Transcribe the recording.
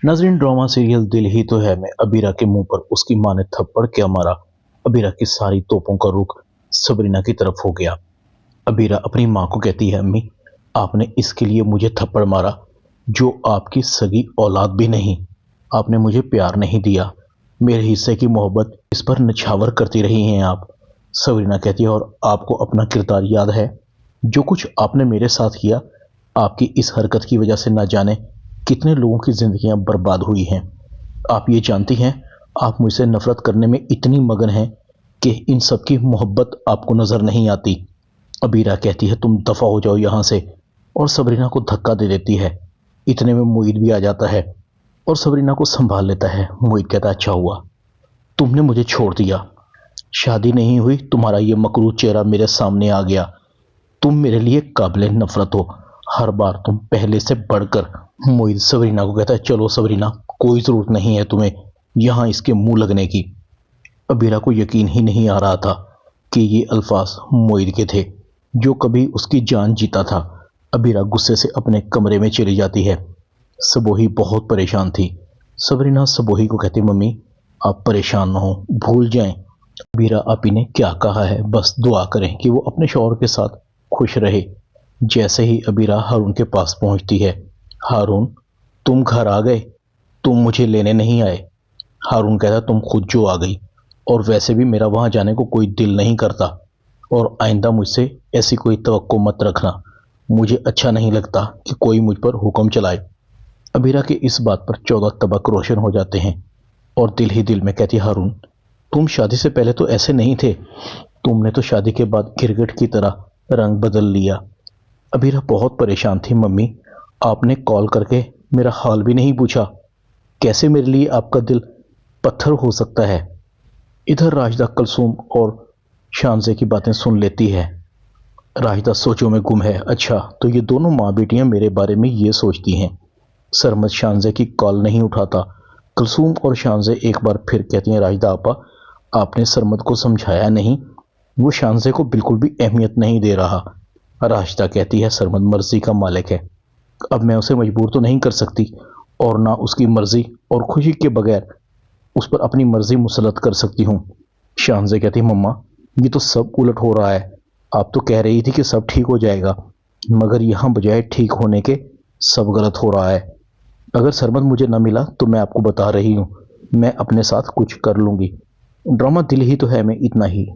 नाजरीन, drama serial दिल ही तो है में अबीरा के मुंह पर उसकी माँ ने थप्पड़ क्या मारा। अबीरा की सारी तोपों का रुख सबरीना की तरफ हो गया। अबीरा अपनी माँ को कहती है, अम्मी आपने इसके लिए मुझे थप्पड़ मारा जो आपकी सगी औलाद भी नहीं। आपने मुझे प्यार नहीं दिया, मेरे हिस्से की मोहब्बत इस पर नछावर करती रही हैं आप। सबरीना कहती है, और आपको अपना किरदार याद है? जो कुछ आपने मेरे साथ किया, आपकी इस हरकत की वजह से न जाने कितने लोगों की जिंदगियां बर्बाद हुई हैं। आप ये जानती हैं, आप मुझसे नफरत करने में इतनी मगन हैं कि इन सब की मोहब्बत आपको नजर नहीं आती। अबीरा कहती है, तुम दफा हो जाओ यहाँ से, और सबरीना को धक्का दे देती है। इतने में मोहित भी आ जाता है और सबरीना को संभाल लेता है। मोहित कहता, अच्छा हुआ तुमने मुझे छोड़ दिया, शादी नहीं हुई, तुम्हारा ये मकरूज चेहरा मेरे सामने आ गया। तुम मेरे लिए काबिल नफरत हो, हर बार तुम पहले से बढ़कर। मोहित सबरीना को कहता है, चलो सबरीना, कोई जरूरत नहीं है तुम्हें यहाँ इसके मुंह लगने की। अबीरा को यकीन ही नहीं आ रहा था कि ये अल्फाज मोहित के थे जो कभी उसकी जान जीता था। अबीरा गुस्से से अपने कमरे में चली जाती है। सबोही बहुत परेशान थी। सबरीना सबोही को कहती, मम्मी आप परेशान न हो, भूल जाएं अबीरा आपी ने क्या कहा है, बस दुआ करें कि वो अपने शौहर के साथ खुश रहे। जैसे ही अबीरा हारून के पास पहुंचती है, हारून तुम घर आ गए, तुम मुझे लेने नहीं आए। हारून कहता, तुम खुद जो आ गई, और वैसे भी मेरा वहां जाने को कोई दिल नहीं करता, और आइंदा मुझसे ऐसी कोई तवक्को मत रखना। मुझे अच्छा नहीं लगता कि कोई मुझ पर हुक्म चलाए। अबीरा की इस बात पर 14 तबक रोशन हो जाते हैं और दिल ही दिल में कहती, हारून तुम शादी से पहले तो ऐसे नहीं थे, तुमने तो शादी के बाद गिरगिट की तरह रंग बदल लिया। अबीरा बहुत परेशान थी। मम्मी आपने कॉल करके मेरा हाल भी नहीं पूछा, कैसे मेरे लिए आपका दिल पत्थर हो सकता है। इधर राशिदा कुलसूम और शानजे की बातें सुन लेती है। राशिदा सोचों में गुम है। अच्छा, तो ये दोनों माँ बेटियां मेरे बारे में ये सोचती हैं। सरमद शानजे की कॉल नहीं उठाता। कुलसूम और शानजे एक बार फिर कहती हैं, राशिदा आपा आपने सरमद को समझाया नहीं, वो शानजे को बिल्कुल भी अहमियत नहीं दे रहा। राशिदा कहती है, सरमद मर्जी का मालिक है, अब मैं उसे मजबूर तो नहीं कर सकती, और ना उसकी मर्जी और खुशी के बगैर उस पर अपनी मर्जी मुसलत कर सकती हूँ। शानजे कहती, मम्मा ये तो सब उलट हो रहा है। आप तो कह रही थी कि सब ठीक हो जाएगा, मगर यहाँ बजाय ठीक होने के सब गलत हो रहा है। अगर सरमद मुझे न मिला तो मैं आपको बता रही हूँ, मैं अपने साथ कुछ कर लूँगी। ड्रामा दिल ही तो है में इतना ही।